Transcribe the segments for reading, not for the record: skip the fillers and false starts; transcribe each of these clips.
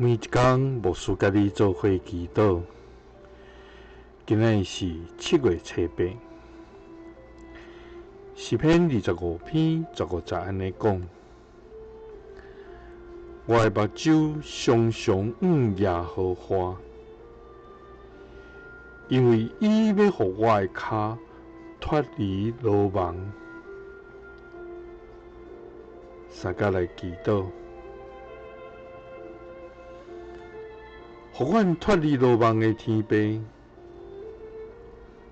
每一天牧师甲你做伙祈祷。今仔是7月初8，诗篇25篇15节安尼讲：我的目睭常常仰耶和华，因为伊要互我的脚脱离罗网。三甲来祈祷，互阮脱离罗网的天父，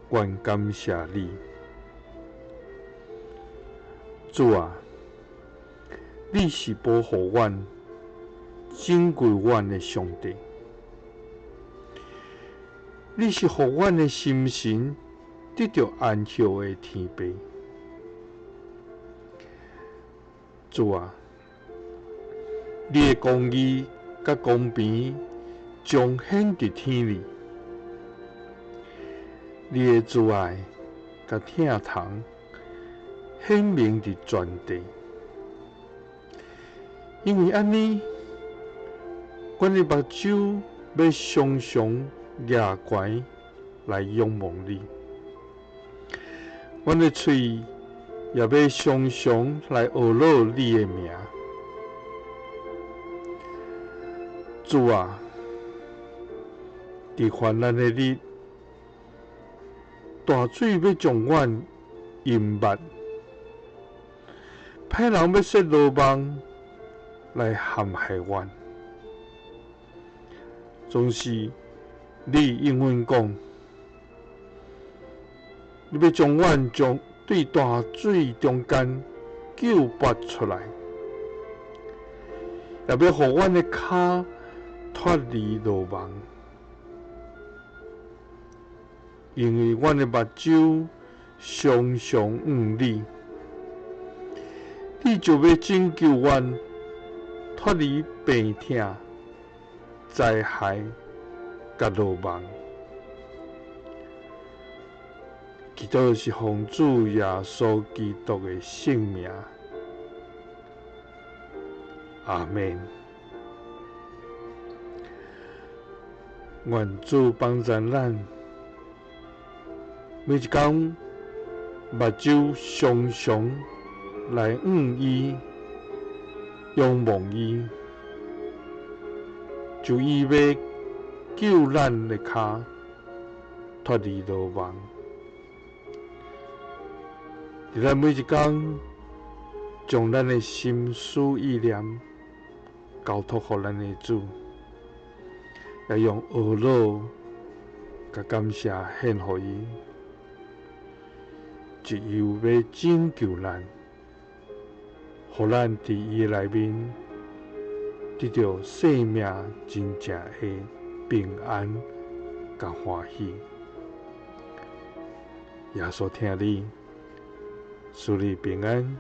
愿感谢你。主啊，你是保护阮、拯救阮的上帝，你是互阮的心神得到安息的天父。主啊，你的公义甲公平彰显伫天里，你的慈爱甲疼痛显明伫全地。因为安尼，阮的目睭要常常举悬来仰望你，阮的嘴也要常常来学乐你的名。主啊，伫患难的日，大水要将阮淹没，歹人要设罗网来陷害阮。总是你应允讲，你要将阮从对大水中间救拔出来，也要互阮的脚脱离罗网。因为阮的目睭常常仰你，你就要拯救阮脱离病痛、灾害甲罗网。祈祷是奉主耶稣基督的圣名，阿们。愿主帮助咱，每一天目睭常常来仰伊、仰望伊，就伊要救咱的脚脱离罗网。伫咱每一天，将咱的心思意念交托予咱的主，也用学乐甲感谢献予伊，只有要拯救咱，互咱伫伊内面得到生命真正的平安甲欢喜。耶稣听你，祝你平安。